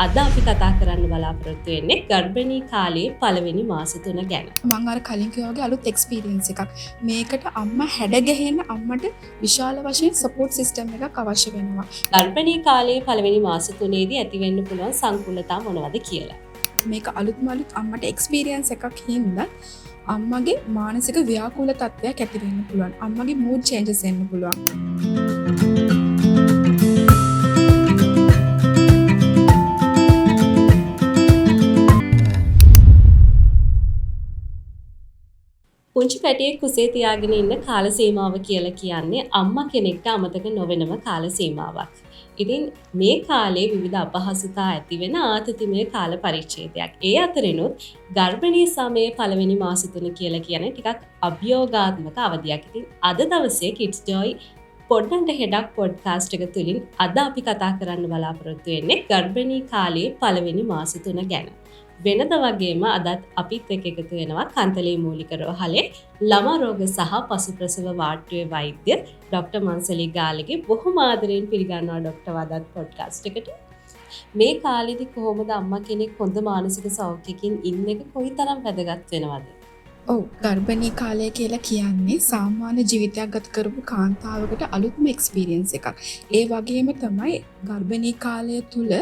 අද අපි කතා කරන්න බලාපොරොත්තු වෙන්නේ ගර්භණී කාලයේ පළවෙනි මාස 3 ගැන. මං අර කලින් කිව්වා වගේ අලුත් එක්ස්පීරියන්ස් එකක්. මේකට අම්මා හැඩගැහෙන්න අම්මට විශාල වශයෙන් සපෝට් සිස්ටම් එකක් අවශ්‍ය වෙනවා. ගර්භණී කාලයේ පළවෙනි මාස 3ේදී ඇති වෙන්න පුළුවන් සංකූලතා මොනවද කියලා. මේක අලුත්ම අලුත් අම්මට එක්ස්පීරියන්ස් එකක් හින්දා අම්මගේ මානසික ව්‍යාකූල තත්ත්වයක් ඇති වෙන්න පුළුවන්. අම්මගේ මූඩ් චේන්ජස් එන්න පුළුවන්. පුංචි පැටියෙක් කුසේ තියාගෙන ඉන්න කාල සීමාව කියලා කියන්නේ අම්මා කෙනෙක්ට අමතක නොවෙනම කාල සීමාවක්. ඉතින් මේ කාලේ විවිධ අපහසුතා ඇති වෙන ආතතිමය කාල පරිච්ඡේදයක්. ඒ අතරිනුත් ගර්භණී සමයේ පළවෙනි මාස 3 කියලා කියන්නේ ටිකක් අභියෝගාත්මක අවධියක්. ඉතින් අද දවසේ Kids Joy පොඩ්ඩන්ට හෙඩක් පොඩ්කාස්ට් එක තුලින් අද අපි කතා කරන්න බලාපොරොත්තු වෙන්නේ ගර්භණී කාලයේ පළවෙනි මාස 3 ගැන. වෙනද වගේම අදත් අපිත් එක්ක එකතු වෙනවා කන්තලේ මූලික රෝහලේ ළමා රෝග සහ පසු ප්‍රසව වාර්ඩුවේ වෛද්‍ය ඩොක්ටර් මන්සලි ගාලගේ බොහොම ආදරෙන් පිළිගන්නවා ඩොක්ටර් වදත් පොඩ්කාස්ට් එකට. මේ කාලෙදි කොහොමද අම්මා කෙනෙක් හොඳ මානසික සෞඛ්‍යකින් ඉන්න එක කොයිතරම් වැදගත් වෙනවද? ඔව්, ගර්භණී කාලය කියලා කියන්නේ සාමාන්‍ය ජීවිතයක් ගත කරපු කාන්තාවකට අලුත්ම එක්ස්පීරියන්ස් එකක්. ඒ වගේම තමයි ගර්භණී කාලය තුල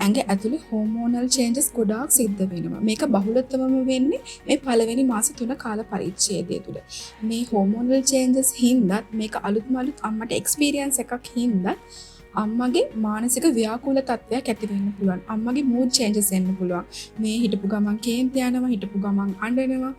ඇඟ ඇතුලේ හෝමෝනල් චේන්ජස් ගොඩාක් සිද්ධ වෙනවා. මේක බහුලතමම වෙන්නේ මේ පළවෙනි මාස 3 කාල පරිච්ඡේදය තුල. මේ හෝමෝනල් චේන්ජස් හින්දා මේක අලුත්ම අලුත් අම්මට එක්ස්පීරියන්ස් එකක් හින්දා අම්මගේ මානසික ව්‍යාකූල තත්ත්වයක් ඇති වෙන්න පුළුවන්. අම්මගේ මූඩ් චේන්ජස් එන්න පුළුවන්. මේ හිටපු ගමන් කේන්ති යනවා, හිටපු ගමන් අඬනවා.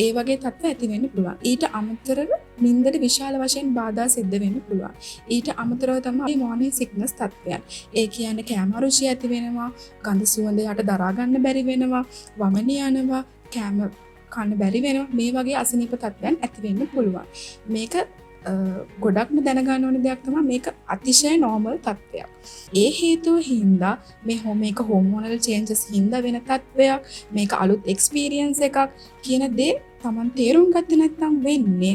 ඒ වගේ තත්ත්ව ඇති වෙන්න පුළුවන්. ඊට අමතරව නින්දට විශාල වශයෙන් බාධා සිද්ධ වෙන්න පුළුවන්. ඊට අමතරව තමයි මොර්නින් සික්නස් තත්ත්වයන්. ඒ කියන්නේ කැම රුචිය ඇති වෙනවා, ගඳ සුවඳ යට දරා ගන්න බැරි වෙනවා, වමන යනවා, කැම කන්න බැරි වෙනවා. මේ වගේ අසනීප තත්ත්වයන් ඇති වෙන්න පුළුවන්. මේක ගොඩක්ම දැනගන්න ඕන දෙයක් තමයි මේක අතිශය නෝමල් තත්ත්වයක්. ඒ හේතුව හින්දා මේක හෝමෝනල් චේන්ජස් හින්දා වෙන තත්ත්වයක්, මේක අලුත් එක්ස්පීරියන්ස් එකක් කියන දේ Taman තේරුම් ගත්තේ නැත්නම් වෙන්නේ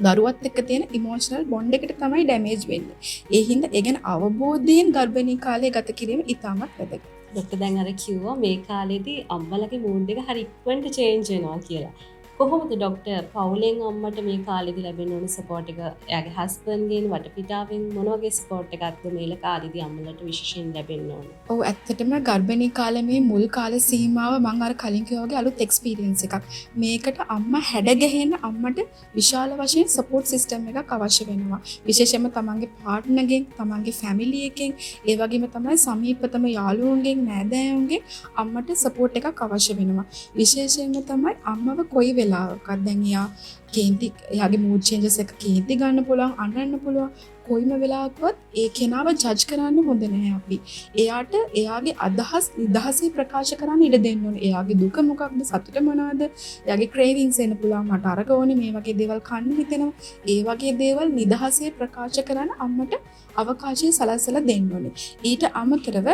දරුවත් එක්ක තියෙන ඉමෝෂනල් බොන්ඩ් එකට තමයි ඩැමේජ් වෙන්නේ. ඒ හින්දා ඒ ගැන අවබෝධයෙන් ගර්භණී කාලය ගත කිරීම ඉතාමත් වැදගත්. ඩොක්ටර් දැන් අර කිව්වා මේ කාලේදී අම්මලගේ මූඩ් එක හරි ඉක්මනට චේන්ජ් වෙනවා කියලා. කොහොමද ඩොක්ටර් පවුලෙන් අම්මට මේ කාලෙදි ලැබෙන්න ඕන සපෝට් එක එයාගේ හස්බන්ඩ්ගෙන් වටපිටාවෙන් මොන වගේ සපෝට් එකක්ද මේ කාලෙදි අම්මලට විශේෂයෙන් ලැබෙන්න ඕන? ඔව්, ඇත්තටම ගර්භණී කාලේ මේ මුල් කාල සීමාව මම අර කලින් කිව්වා වගේ අලුත් එක්ස්පීරියන්ස් එකක්. මේකට අම්මා හැඩගැහෙන්න අම්මට විශාල වශයෙන් සපෝට් සිස්ටම් එකක් අවශ්‍ය වෙනවා. විශේෂයෙන්ම තමන්ගේ පාර්ට්නර්ගෙන්, තමන්ගේ ෆැමිලි එකෙන්, ඒ වගේම තමයි සමීපතම යාළුවන්ගෙන්, නෑදෑයන්ගෙන් අම්මට සපෝට් එකක් අවශ්‍ය වෙනවා. විශේෂයෙන්ම තමයි අම්මව කොයි වෙලාවකත් දැන් එයාගේ මූඩ් චේන්ජස් එක කේන්ති ගන්න පුළුවන්, අඬන්න පුළුවන්. කොයිම වෙලාවකවත් ඒ කෙනාව ජජ් කරන්න හොඳ නැහැ අපි. එයාට එයාගේ අදහස් නිදහසේ ප්‍රකාශ කරන්න ඉඩ දෙන්න ඕනේ. එයාගේ දුක මොකක්ද, සතුට මොනවද, එයාගේ ක්‍රේවින්ග්ස් එන්න පුළුවන්. මට අරක ඕනේ, මේ වගේ දේවල් කන්න හිතෙනවා. ඒ වගේ දේවල් නිදහසේ ප්‍රකාශ කරන්න අම්මට අවකාශය සලස්සලා දෙන්න ඕනේ. ඊට අමතරව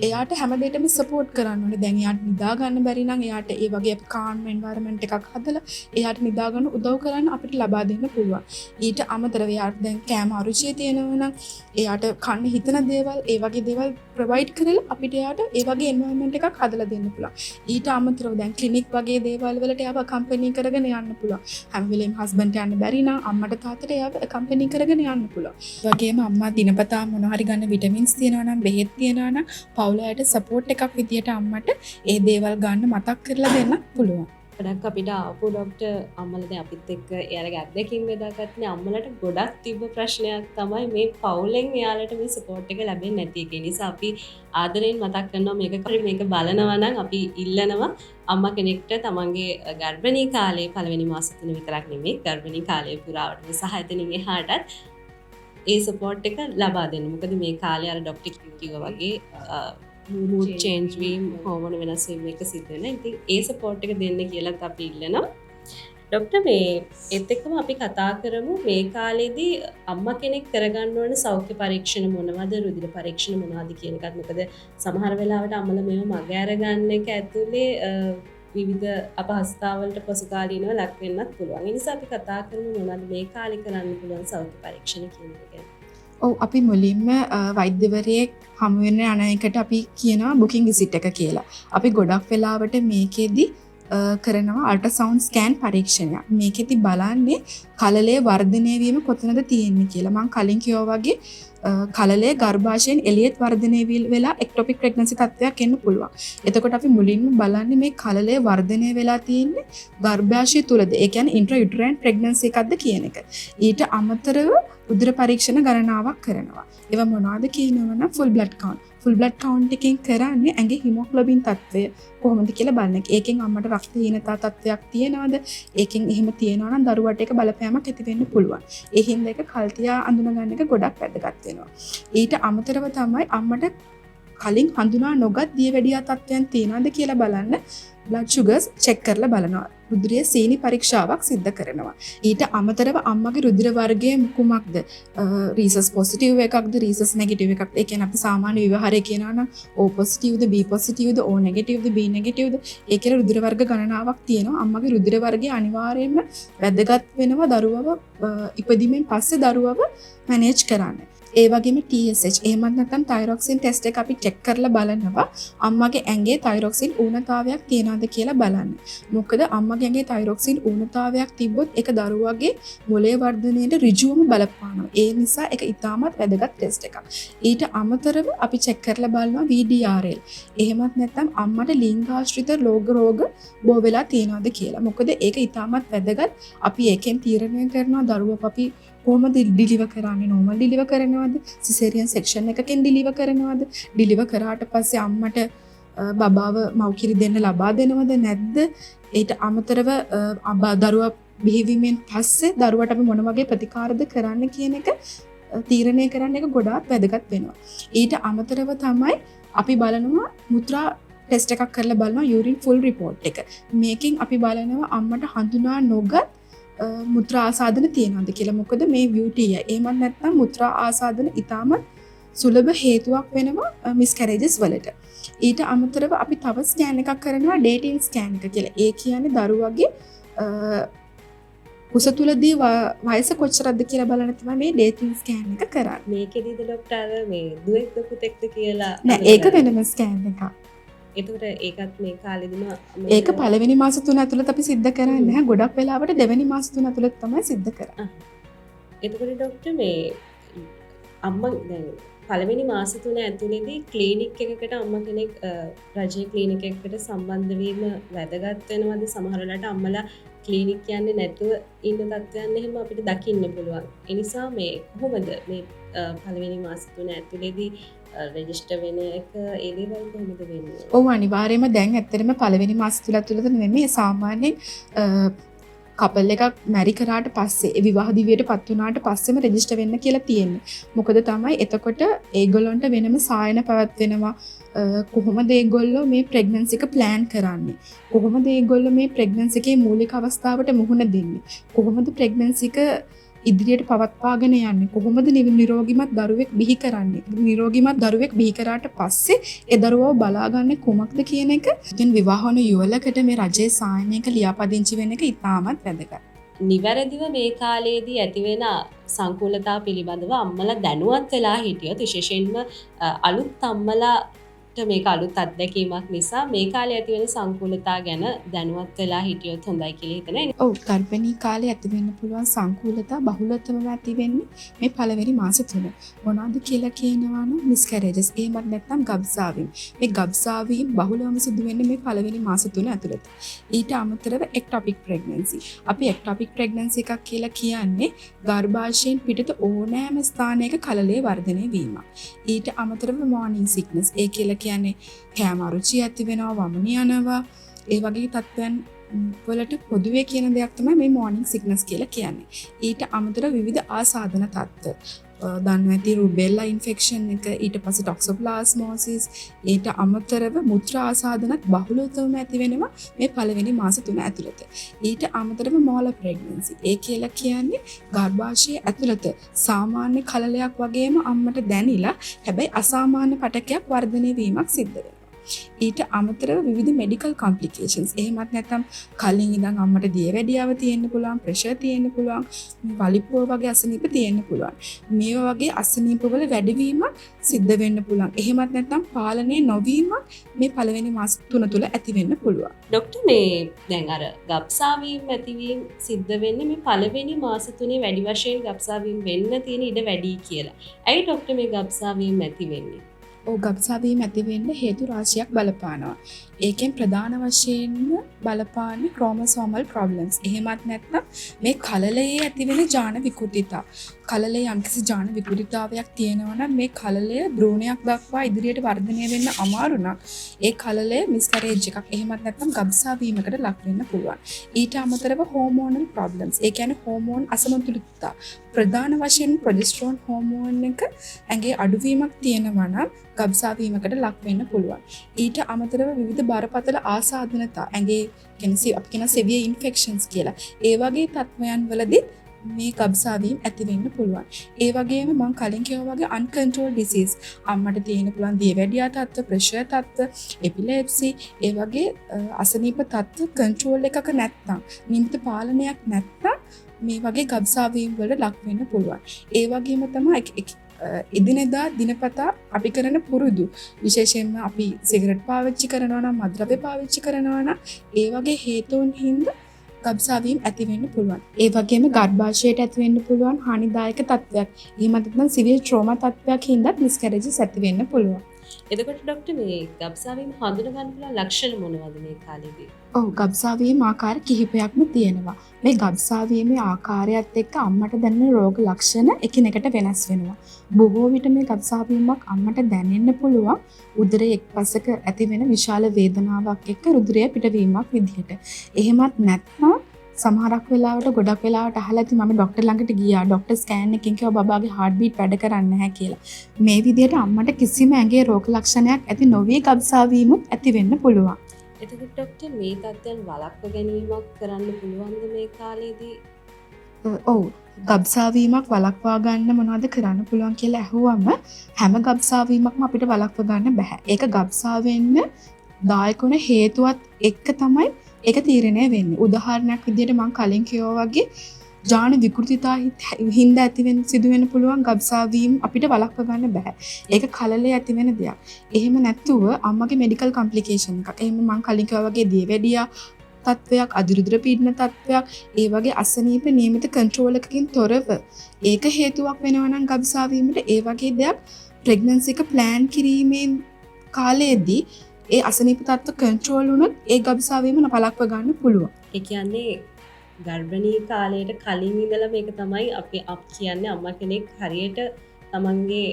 එයාට හැමදේටම සපෝට් කරන්න ඕනේ. දැන් එයාට නිදා ගන්න බැරි නම් එයාට ඒ වගේ කාම් එන්වයරන්මන්ට් එකක් හදලා එයාට නිදා ගන්න උදව් කරන්න අපිට ලබා දෙන්න පුළුවන්. ඊට අමතරව එයාට දැන් කැම අරුචිය තියෙනවා නම් එයාට කන්න හිතන දේවල්, ඒ වගේ දේවල් ප්‍රොවයිඩ් කරලා අපිට එයාට ඒ වගේ එන්වයරන්මන්ට් එකක් හදලා දෙන්න පුළුවන්. ඊට අමතරව දැන් ක්ලිනික් වගේ දේවල් වලට එයාව කම්පැනි කරගෙන යන්න පුළුවන්. හැම වෙලේම හස්බන්ඩ්ට යන්න බැරි නම් අම්මට තාත්තට එයාව කම්පැනි කරගෙන යන්න පුළුවන්. ඒ වගේම අම්මා දිනපතා මොන හරි ගන්න විටමින්ස් තියනවා නම්, බෙහෙත් තියනවා නම් පවුලට සපෝට් එකක් විදියට අම්මට ඒ දේවල් ගන්න මතක් කරලා දෙන්න පුළුවන්. ගොඩක් අපිට ආපු ඩොක්ටර් අම්මලා දැන් අපිත් එක්ක එයාලගේ අත්දැකීම් බෙදාගත්තනේ අම්මලට ගොඩක් තිබ්බ ප්‍රශ්නයක් තමයි මේ පවුලෙන් එයාලට මේ සපෝට් එක ලැබෙන්නේ නැති එක. ඒ නිසා අපි ආදරෙන් මතක් කරනවා මේක බලනවා නම් අපි ඉල්ලනවා අම්මා කෙනෙක්ට තමන්ගේ ගර්භණී කාලේ පළවෙනි මාස 3 විතරක් නෙමෙයි ගර්භණී කාලය පුරාවටම සහ එතනින් එහාටත් ඒ සපෝට් එක ලබා දෙන්න. මොකද මේ කාලේ අර ඩොක්ටර් කිව්වා වගේ මූඩ් චේන්ජ් වීම, හෝමෝන වෙනස් වීම එක සිද්ධ වෙනවා. ඉතින් ඒ සපෝට් එක දෙන්න කියලාත් අපි ඉල්ලනවා. ඩොක්ටර් මේ ඒත් එක්කම අපි කතා කරමු මේ කාලේදී අම්මා කෙනෙක් කරගන්න ඕන සෞඛ්‍ය පරීක්ෂණ මොනවද, රුධිර පරීක්ෂණ මොනවද කියන එකත්. මොකද සමහර වෙලාවට අම්මලා මේව මග අරගන්න එක ඇතුලේ විවිධ අපහසුතාවලට පසුකාලීනව ලක් වෙන්නත් පුළුවන්. ඒ නිසා අපි කතා කරමු මොනවද මේ කාලේ කරන්න පුළුවන් සෞඛ්‍ය පරීක්ෂණ කියන එක ගැන. ඔව් අපි මුලින්ම වෛද්‍යවරයෙක් හමු වෙන යන එකට අපි කියනවා බුකින් විසිට් එක කියලා. අපි ගොඩක් වෙලාවට මේකෙදි කරනවා අල්ට්‍රාසවුන්ඩ් ස්කෑන් පරීක්ෂණයක්. මේකෙදි බලන්නේ කලලයේ වර්ධනය වීම කොතනද තියෙන්නේ කියලා. මම කලින් කිව්වා වගේ කලලයේ ගර්භාෂයෙන් එළියට වර්ධනය වෙලා එක්ටොපික් ප්‍රෙග්නන්සි තත්ත්වයක් එන්න පුළුවන්. එතකොට අපි මුලින්ම බලන්නේ මේ කලලයේ වර්ධනය වෙලා තියෙන්නේ ගර්භාෂය තුලද? ඒ කියන්නේ ඉන්ට්‍රා ප්‍රෙග්නන්සි එකක්ද කියන එක. ඊට අමතරව උදර පරීක්ෂණ ගණනාවක් කරනවා. ඒවා මොනවද කියනවනම් full blood count. Full blood count එකෙන් කරන්නේ ඇඟේ හිමොග්ලොබින් තත්ත්වය කොහොමද කියලා බලන එක. ඒකෙන් අම්මට රක්තහීනතා තත්ත්වයක් තියනවද? ඒකෙන් එහෙම තියනවා නම් දරුවට ඒක බලපෑමක් ඇති වෙන්න පුළුවන්. ඒ හින්දා ඒක කල්තියා අඳුන ගන්න එක ගොඩක් වැදගත් වෙනවා. ඊට අමතරව තමයි අම්මට කලින් හඳුනා නොගත් දියවැඩියා තත්ත්වයන් තියනවද කියලා බලන්න බ්ලඩ් ෂුගර්ස් චෙක් කරලා බලනවා. රුධිරයේ සීනි පරීක්ෂාවක් සිද්ධ කරනවා. ඊට අමතරව අම්මගේ රුධිර වර්ගය කුමක්ද? රීසස් පොසිටිව් එකක්ද රීසස් නෙගටිව් එකක්ද? ඒ කියන්නේ අපි සාමාන්‍ය විවහාරය කියනවා නම් O පොසිටිව්ද B පොසිටිව්ද O නෙගටිව්ද B නෙගටිව්ද? ඒ කියලා රුධිර වර්ග ගණනාවක් තියෙනවා. අම්මගේ රුධිර වර්ගය අනිවාර්යයෙන්ම වැදගත් වෙනවා දරුවව ඉපදීමෙන් පස්සේ දරුවව මැනේජ් කරන්න. ඒ වගේම TSH එහෙමත් නැත්නම් තයිරොක්සින් ටෙස්ට් එක අපි චෙක් කරලා බලනවා අම්මගේ ඇඟේ තයිරොක්සින් ඌනතාවයක් තියනවද කියලා බලන්න. මොකද අම්මගේ ඇඟේ තයිරොක්සින් ඌනතාවයක් තිබ්බොත් ඒක දරුවගේ මොළයේ වර්ධනයට ඍජුවම බලපානවා. ඒ නිසා ඒක ඉතාමත් වැදගත් ටෙස්ට් එකක්. ඊට අමතරව අපි චෙක් කරලා බලනවා VDRL. එහෙමත් නැත්නම් අම්මට ලිංගාශ්‍රිත රෝග බෝ වෙලා තියනවද කියලා. මොකද ඒක ඉතාමත් වැදගත්. අපි ඒකෙන් තීරණය කරනවා දරුවව අපි කොහොමද ඩිලිවර් කරන්නේ? නෝමල් ඩිලිවර් කරනවද? සිසේරියන් සෙක්ෂන් එකකින් ඩිලිවර් කරනවද? ඩිලිවර් කරාට පස්සේ අම්මට බබාව මව්කිරි දෙන්න ලබා දෙනවද නැද්ද? ඊට අමතරව දරුවා බිහිවීමෙන් පස්සේ දරුවට අපි මොන වගේ ප්‍රතිකාරද කරන්න කියන එක තීරණය කරන්න එක ගොඩාක් වැදගත් වෙනවා. ඊට අමතරව තමයි අපි බලනවා මුත්‍රා ටෙස්ට් එකක් කරලා බලනවා යූරින් ෆුල් රිපෝට් එක. මේකෙන් අපි බලනවා අම්මට හඳුනා නොගත් මුත්‍රා ආසාදන තියෙනවද කියලා. මොකද මේ UTI එහෙමත් නැත්නම් මුත්‍රා ආසාදන ඉතාමත් සුලභ හේතුවක් වෙනවා මිස්කැරේජස් වලට. ඊට අමතරව අපි තව ස්කෑන් එකක් කරනවා ඩේටින් ස්කෑන් එක කියලා. ඒ කියන්නේ දරුවගේ කුස තුලදී වයස කොච්චරද කියලා බලන තමයි මේ ඩේටින් ස්කෑන් එක කරන්නේ. මේකෙදිද ડોක්ටර් මේ දුවෙක්ද පුතෙක්ද කියලා නෑ ඒක වෙනම ස්කෑන් එකක්. එතකොට ඒකත් මේ කාලෙදිම ඒක පළවෙනි මාස 3 ඇතුළත අපි සිද්ධ කරන්නේ නැහැ. ගොඩක් වෙලාවට දෙවෙනි මාස 3 ඇතුළත තමයි සිද්ධ කරන්නේ. එතකොට ડોක්ටර් මේ අම්මා දැන් පළවෙනි මාස 3 ඇතුළේදී ක්ලිනික් එකකට අම්මා කෙනෙක් රජයේ ක්ලිනික් එකකට සම්බන්ධ වීම වැදගත් වෙනවද? සමහර වෙලාවට අම්මලා ක්ලිනික් යන්නේ නැතුව ඉන්න තත්ත්වයන් එහෙම අපිට දකින්න පුළුවන්. ඒ නිසා මේ කොහොමද මේ පළවෙනි මාස 3 ඇතුළේදී රෙජිස්ටර් වෙන එක ඒ දේවල් කොහොමද වෙන්නේ? ඔව් අනිවාර්යයෙන්ම දැන් ඇත්තටම පළවෙනි මාස තුල තුලද නෙමෙයි සාමාන්‍යයෙන් කපල් එකක් මැරි කරාට පස්සේ ඒ විවාහ දිවියට පත් වුණාට පස්සෙම රෙජිස්ටර් වෙන්න කියලා තියෙන්නේ. මොකද තමයි එතකොට ඒගොල්ලන්ට වෙනම සායන පැවැත්වෙනවා. කොහොමද ඒගොල්ලෝ මේ ප්‍රෙග්නන්සි එක ප්ලෑන් කරන්නේ? කොහොමද ඒගොල්ලෝ මේ ප්‍රෙග්නන්සි එකේ මූලික අවස්ථාවට මුහුණ දෙන්නේ? කොහොමද ප්‍රෙග්නන්සි එක ඉදිරියට පවත්වාගෙන යන්නේ? කොහොමද නිරෝගිමත් දරුවෙක් බිහි කරන්නේ? නිරෝගිමත් දරුවෙක් බිහි කරාට පස්සේ ඒ දරුවව බලාගන්නේ කොමක්ද කියන එක. ඉතින් විවාහ වන යුවලකට මේ රජයේ සායනයක ලියාපදිංචි වෙන එක ඉතාමත් වැදගත්. නිවැරදිව මේ කාලයේදී ඇතිවෙන සංකූලතා පිළිබඳව අම්මලා දැනුවත් වෙලා හිටියොත් විශේෂයෙන්ම අලුත් අම්මලාට මේක අලුත් අත්දැකීමක් නිසා මේ කාලේ ඇතිවෙන සංකූලතා ගැන දැනුවත් වෙලා හිටියොත් හොඳයි කියලා හිතනවා. ඔව් ගර්භණී කාලේ ඇති වෙන්න පුළුවන් සංකූලතා බහුලතම ඇති වෙන්නේ මේ පළවෙනි මාස 3. මොනවද කියලා කියනවා නම් මිස්කැරේජස් එහෙමත් නැත්නම් ගබ්සාවීම්. මේ ගබ්සාවීම් බහුලවම සිදු වෙන්නේ මේ පළවෙනි මාස 3 ඇතුළත. ඊට අමතරව එක්ටොපික් ප්‍රෙග්නන්සි. අපි එක්ටොපික් ප්‍රෙග්නන්සි එකක් කියලා කියන්නේ ගර්භාෂයෙන් පිටත ඕනෑම ස්ථානයක කලලයේ වර්ධනය වීම. ඊට අමතරව මෝර්නින් සික්නස්. ඒ කියලා කියන්නේ කෑම අරුචිය ඇති වෙනවා, වමන යනවා, ඒ වගේ තත්ත්වයන් වලට පොදුවේ කියන දෙයක් තමයි මේ මෝර්නින් සික්නස් කියලා කියන්නේ. ඊට අමතරව විවිධ ආසාදන තත්ත්ව දන්නවා ඇති රුබෙල්ලා ඉන්ෆෙක්ෂන් එක, ඊට පස්සේ ටොක්සෝප්ලාස්මෝසිස්, ඊට අමතරව මුත්‍රා ආසාදනත් බහුලවම ඇති වෙනවා මේ පළවෙනි මාස 3 ඇතුළත. ඊට අමතරව මෝල ප්‍රෙග්නන්සි. ඒ කියලා කියන්නේ ගර්භාෂයේ ඇතුළත සාමාන්‍ය කලලයක් වගේම අම්මට දැනිලා හැබැයි අසාමාන්‍ය පටකයක් වර්ධනය වීමක් සිද්ධ වෙනවා. ඊට අමතරව විවිධ මෙඩිකල් කොම්ප්ලිකේෂන්ස්. එහෙමත් නැත්නම් කලින් ඉඳන් අම්මට දියවැඩියාව තියෙන්න පුළුවන්, ප්‍රෙෂර් තියෙන්න පුළුවන්, වලිප්පුව වගේ අසනීප තියෙන්න පුළුවන්. මේවා වගේ අසනීපවල වැඩිවීමක් සිද්ධ වෙන්න පුළුවන්. එහෙමත් නැත්නම් පාලනය නොවීමක් මේ පළවෙනි මාස 3 තුල ඇති වෙන්න පුළුවන්. ඩොක්ටර් මේ දැන් අර ගබ්සාවීම් ඇතිවීම සිද්ධ වෙන්නේ මේ පළවෙනි මාස 3 වැඩි වශයෙන් ගබ්සාවීම් වෙන්න තියෙන ඉඩ වැඩි කියලා. ඇයි ඩොක්ටර් මේ ගබ්සාවීම් ඇති වෙන්නේ? ගබ්සාවීම ඇති වෙන්න හේතු රාශියක් බලපානවා. ඒකෙන් ප්‍රධාන වශයෙන්ම බලපාන්නේ ක්‍රෝමසෝමල් ප්‍රොබ්ලම්ස්. එහෙමත් නැත්නම් මේ කලලයේ ඇතිවෙන ජාන විකෘතිතා. කලලයේ යම්කිසි ජාන විකෘතිතාවයක් තියෙනවා නම් මේ කලලය භ්‍රූණයක් දක්වා ඉදිරියට වර්ධනය වෙන්න අමාරු නම් ඒ කලලය මිස්කැරේජ් එකක්. එහෙමත් නැත්නම් ගබ්සාවීමකට ලක් වෙන්න පුළුවන්. ඊට අමතරව හෝමෝනල් ප්‍රොබ්ලම්ස්. ඒ කියන්නේ හෝමෝන් අසමතුලිතතා. ප්‍රධාන වශයෙන් ප්‍රොජෙස්ටරෝන් හෝමෝන් එක ඇඟේ අඩුවීමක් තියෙනවා නම් ගබ්සාවීමකට ලක් වෙන්න පුළුවන්. ඊට අමතරව විවිධ බරපතල ආසාදනතා ඇඟේ අපි කියන සෙවියර් ඉන්ෆෙක්ෂන්ස් කියලා. ඒ වගේ තත්ත්වයන් වලදී මේ ගබ්සාවීම ඇති වෙන්න පුළුවන්. ඒ වගේම මම කලින් කිව්වා වගේ අන්කන්ට්‍රෝල් ඩිසීස් අම්මට තියෙන පුළුවන් දියවැඩියා තත්ත්ව, ප්‍රෙෂර් තත්ත්ව, එපිලෙප්සි, ඒ වගේ අසනීප තත්ත්ව කන්ට්‍රෝල් එකක නැත්නම්, නිමිත පාලනයක් නැත්නම් මේ වගේ ගබ්සාවීම් වලට ලක් වෙන්න පුළුවන්. ඒ වගේම තමයි එදිනෙදා දිනපතා අපි කරන පුරුදු, විශේෂයෙන්ම අපි සිගරට් පාවිච්චි කරනවා නම්, මත්ද්‍රව්‍ය පාවිච්චි කරනවා නම්, ඒ වගේ හේතුන් හින්දා ගබ්සාවීම් ඇති වෙන්න පුළුවන්. ඒ වගේම ගර්භාෂයට ඇති වෙන්න පුළුවන් හානිදායක තත්ත්වයක්. එහෙම නැත්නම් සිවියර් ට්‍රෝමා තත්ත්වයක් හින්දා මිස්කැරේජස් ඇති වෙන්න පුළුවන්. එතකොට ඩොක්ටර් මේ ගබ්සාවීම හඳුනා ගන්න පුළුවන් ලක්ෂණ මොනවද මේ කාලේදී? ගබ්සාවීම ආකාර කිහිපයක්ම තියෙනවා. මේ ගබ්සාවීමේ ආකාරයත් එක්ක අම්මට දැනෙන රෝග ලක්ෂණ එකිනෙකට වෙනස් වෙනවා. බොහෝ විට මේ ගබ්සාවීමක් අම්මට දැනෙන්න පුළුවන් උදරයේ එක්පසක ඇති වෙන විශාල වේදනාවක් එක්ක රුධිරය පිටවීමක් විදිහට. එහෙමත් නැත්නම් සමහරක් වෙලාවට ගොඩක් වෙලාවට අහලා ඇති මම ડોක්ටර් ළඟට ගියා. ડોක්ටර් ස්කෑන් එකකින් කිව්වා බබාගේ හાર્ට් බීට් වැඩ කරන්නේ නැහැ කියලා. මේ විදිහට අම්මට කිසිම ඇඟේ රෝග ලක්ෂණයක් ඇති නොවි ගබ්සාවීමක් ඇති වෙන්න පුළුවන්. එතකොට ડોක්ටර් මේ තත්ත්වයන් වළක්ව ගැනීමක් කරන්න පුළුවන්ද මේ කාලේදී? ඔව් ගබ්සාවීමක් වළක්වා ගන්න මොනවද කරන්න පුළුවන් කියලා අහුවම හැම ගබ්සාවීමක්ම අපිට වළක්ව ගන්න බෑ. ඒක ගබ්සා වෙන්න දායක වන හේතුවත් එක්ක තමයි ඒක තීරණය වෙන්නේ. උදාහරණයක් විදිහට මම කලින් කිව්වා වගේ ජාන විකෘතිතා හින්දා ඇතිවෙන සිදුවෙන්න පුළුවන් ගබ්සාවීම් අපිට වළක්ව ගන්න බෑ. ඒක කලලේ ඇති වෙන දෙයක්. එහෙම නැත්තුව අම්මගේ මෙඩිකල් කොම්ප්ලිකේෂන් එකක්. එහෙම මම කලින් කිව්වා වගේ දියවැඩියා තත්වයක්, අදිරුද්‍ර පීඩන තත්වයක්, ඒ වගේ අසනීප නියමිත කන්ට්‍රෝල් එකකින් තොරව ඒක හේතුවක් වෙනවා නම් ගබ්සාවීමට ඒ වගේ දෙයක් ප්‍රෙග්නන්සි එක ප්ලෑන් කිරීමේ කාලයේදී ඒ අසනීප තත්ත්ව කන්ට්‍රෝල් වුණොත් ඒ ගබ්සාවීම වළක්ව ගන්න පුළුවන්. ඒ කියන්නේ ගර්භණී කාලයට කලින් ඉඳලා මේක තමයි අපි කියන්නේ අම්මා කෙනෙක් හරියට තමන්ගේ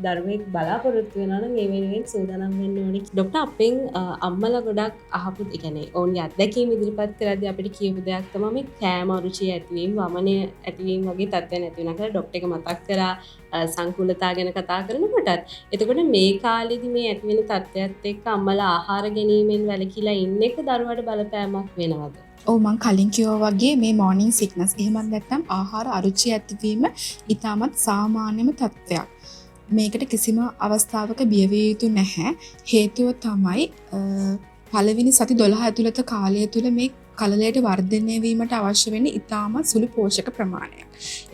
දරුවෙක් බලාපොරොත්තු වෙනවා නම් ඒ වෙනුවෙන් සූදානම් වෙන්න ඕනේ. ડોක්ටර් අපෙන් අම්මලා ගොඩක් අහපු ඒ කියන්නේ ඔවුන්ගේ අත්දැකීම් ඉදිරිපත් කරද්දී අපිට කියපු දෙයක් තමයි මේ කෑම අරුචිය ඇතිවීම, වමනය ඇතිවීම වගේ තත්ත්වයන් ඇති වෙනවා කියලා ડોක්ටර් එක මතක් කරා සංකූලතා ගැන කතා කරනකොටත්. එතකොට මේ කාලෙදි මේ ඇති වෙන තත්ත්වයත් එක්ක අම්මලා ආහාර ගැනීමෙන් වැළකීලා ඉන්න එක දරුවට බලපෑමක් වෙනවද? මං කලින් කිව්වා වගේ මේ මෝර්නින් සික්නස් එහෙමත් නැත්නම් ආහාර අරුචිය ඇතිවීම ඉතාමත් සාමාන්‍යම තත්ත්වයක්. මේකට කිසිම අවස්ථාවක බිය විය යුතු නැහැ. හේතුව තමයි පළවෙනි සති 12 ඇතුළත කාලය තුල මේ කලලයට වර්ධනය වීමට අවශ්‍ය වෙන්නේ ඉතාමත් සුළු පෝෂක ප්‍රමාණයක්.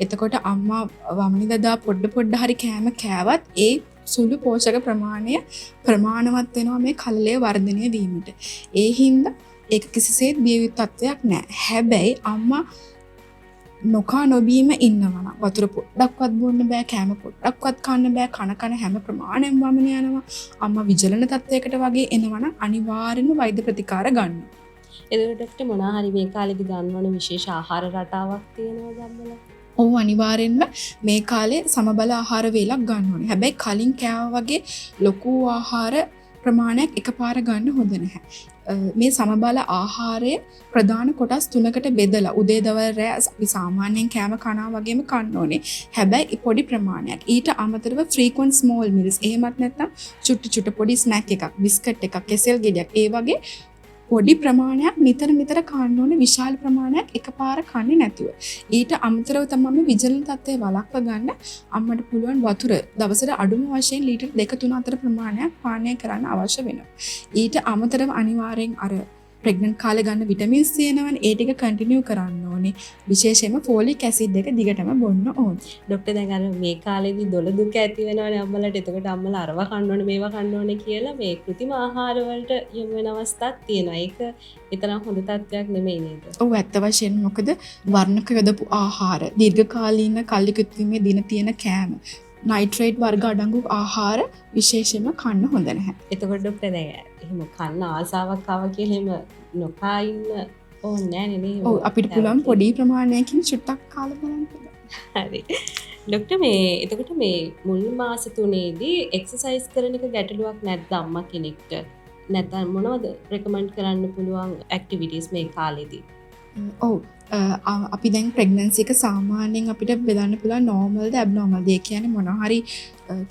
එතකොට අම්මා වමනි දදා පොඩ හරි කෑම කෑවත් ඒ සුළු පෝෂක ප්‍රමාණය ප්‍රමාණවත් වෙනවා මේ කලලය වර්ධනය වීමට. ඒ හින්දා ඒක කිසිසේත් බිය යුතු තත්ත්වයක් නෑ. හැබැයි අම්මා නොකා නොබීම ඉන්නවා නම් වතුර පොඩ්ඩක්වත් බොන්න බෑ, කෑම පොඩ්ඩක්වත් කන්න බෑ, කන හැම ප්‍රමාණයෙන්ම වමන යනවා, අම්මා විජලන තත්ත්වයකට වගේ එනවා නම් අනිවාර්යෙන්ම වෛද්‍ය ප්‍රතිකාර ගන්න. එතකොට ડોක්ටර් මොනවා හරි මේ කාලෙදි ගන්නවන විශේෂ ආහාර රටාවක් තියෙනවද අම්මලා? ඔව් අනිවාර්යෙන්ම මේ කාලේ සමබල ආහාර වේලක් ගන්න ඕනේ. හැබැයි කලින් කෑවා වගේ ලොකු ආහාර ප්‍රමාණයක් එකපාර ගන්න හොඳ නැහැ. මේ සමබල ආහාරය ප්‍රධාන කොටස් 3කට බෙදලා උදේ දවල් රැ අපි සාමාන්‍යයෙන් කෑම කනවා වගේම කන්න ඕනේ. හැබැයි පොඩි ප්‍රමාණයක්. ඊට අමතරව frequent small meals එහෙමත් නැත්නම් චුට්ටු පොඩි ස්නැක් එකක්, බිස්කට් එකක්, කෙසෙල් ගෙඩියක් ඒ වගේ පොඩි ප්‍රමාණයක් නිතර කන්න ඕනේ විශාල ප්‍රමාණයක් එකපාර කන්නේ නැතුව. ඊට අමතරව තමයි විජලන තත්ත්වය වළක්ව ගන්න අම්මට පුළුවන් වතුර දවසට අඩුම වශයෙන් ලීටර් 2-3 අතර ප්‍රමාණයක් පානය කරන්න අවශ්‍ය වෙනවා. ඊට අමතරව අනිවාර්යෙන් අර ප්‍රෙග්නන්ට් කාලේ ගන්න විටමින්ස් තියෙනවනේ ඒ ටික කන්ටිනියු කරන්න ඕනේ. විශේෂයෙන්ම ෆෝලික් ඇසිඩ් එක දිගටම බොන්න ඕනේ. ඩොක්ටර් දැන් අර මේ කාලේදී දොළ දුක ඇති වෙනවනේ අම්මලාට. එතකොට අම්මලා අරවා කන්න ඕනේ මේවා කන්න ඕනේ කියලා මේ කෘතිම ආහාර වලට යොමු වෙන අවස්ථාවක් තියෙනවා. ඒක විතරක් හොඳ තත්ත්වයක් නෙමෙයි නේද? ඔව් ඇත්ත වශයෙන්ම මොකද වර්ණක යොදපු ආහාර දීර්ඝකාලීන කල්ලි කිත්වීමේ දින තියෙන කෑම නයිට්‍රේට් වර්ග අඩංගු ආහාර විශේෂයෙන්ම කන්න හොඳ නැහැ. එතකොට ඩොක්ටර් දැන් එහෙම කන්න ආසාවක් ආවා කියලා එහෙම නොකා ඉන්න ඕනේ නෑ නේද? ඔව් අපිට පුළුවන් පොඩි ප්‍රමාණයකින් චුට්ටක් කාලා බලන්න. හරි. ඩොක්ටර් මේ එතකොට මේ මුල් මාස 3ේදී එක්සර්සයිස් කරන එක ගැටලුවක් නැද්ද අම්මා කෙනෙක්ට? නැත්නම් මොනවද රෙකමන්ඩ් කරන්න පුළුවන් ඇක්ටිවිටීස් මේ කාලේදී? ඔව් අපි දැන් ප්‍රෙග්නන්සි එක සාමාන්‍යයෙන් අපිට බෙදන්න පුළුවන් නෝමල්ද ඇබ්නෝමල්ද. ඒ කියන්නේ මොනවා හරි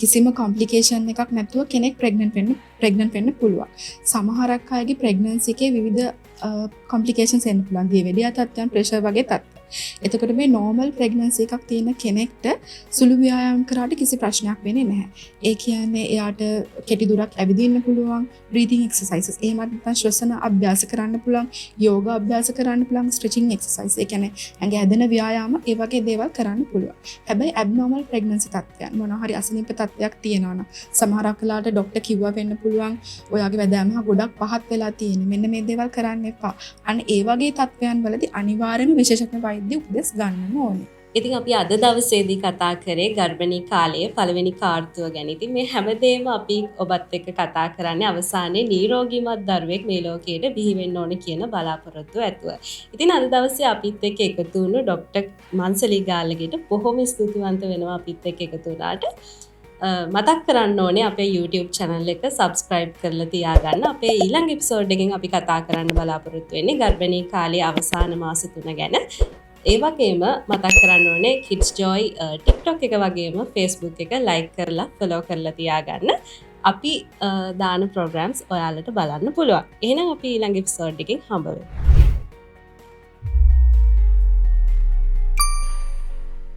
කිසිම කොම්ප්ලිකේෂන් එකක් නැතුව කෙනෙක් ප්‍රෙග්නන්ට් වෙන්න පුළුවන්. සමහරක් අයගේ ප්‍රෙග්නන්සි එකේ විවිධ කොම්ප්ලිකේෂන්ස් එන්න පුළුවන්. දියවැඩියා තත්ත්වයන්, ප්‍රෙෂර් වගේ තත්ත්වයන්. එතකොට මේ නෝමල් ප්‍රෙග්නන්සි එකක් තියෙන කෙනෙක්ට සුළු ව්‍යායාම් කරාට කිසි ප්‍රශ්නයක් වෙන්නේ නැහැ. ඒ කියන්නේ එයාට කෙටි දුරක් ඇවිදින්න පුළුවන්, බ්‍රීතිං එක්සර්සයිසස්, එහෙමත් නැත්නම් ශ්වසන අභ්‍යාස කරන්න පුළුවන්, යෝගා අභ්‍යාස කරන්න පුළුවන්, ස්ට්‍රෙචිං එක්සර්සයිස්. ඒ කියන්නේ ඇඟ ඇදෙන ව්‍යායාම ඒ වගේ දේවල් කරන්න පුළුවන්. හැබැයි ඇබ්නෝමල් ප්‍රෙග්නන්සි තත්ත්වයන් මොනවා හරි අසනීප තත්ත්වයක් තියෙනවා නම් සමහරක් වෙලාවට ડોක්ටර් කිව්වා වෙන්න පුළුවන් ඔයාගේ වැදෑම ගොඩක් පහත් වෙලා තියෙන. මෙන්න මේ දේවල් කරන්න එපා. අන්න ඒ වගේ තත්ත්වයන් වලදී අනිවාර්යයෙන්ම විශේෂඥ වෛද්‍ය උපදෙස් ගන්නම ඕනේ. ඉතින් අපි අද දවසේදී කතා කරේ ගර්භණී කාලයේ පළවෙනි කාර්තුව ගැන. ඉතින් මේ හැමදේම අපි ඔබත් එක්ක කතා කරන්නේ අවසානයේ නිරෝගීමත් දරුවෙක් මේ ලෝකයට බිහි වෙන්න ඕන කියන බලාපොරොත්තුව ඇතුව. ඉතින් අද දවසේ අපිත් එක්ක එකතු වුණු ડોක්ටර් මන්සලී ගාල්ලගෙට බොහොම ස්තුතිවන්ත වෙනවා අපිත් එක්ක එකතු වුණාට. මතක් කරන්න ඕනේ අපේ YouTube channel එක subscribe කරලා තියාගන්න. අපේ ඊළඟ episode එකෙන් අපි කතා කරන්න බලාපොරොත්තු වෙන්නේ ගර්භණී කාලයේ අවසාන මාස 3 ගැන. ඒ වගේම මතක් කරන්න ඕනේ Kids Joy TikTok එක වගේම Facebook එක like කරලා follow කරලා තියාගන්න. අපි දාන programs ඔයාලට බලන්න පුළුවන්. එහෙනම් අපි ඊළඟ episode එකෙන් හම්බ වෙමු.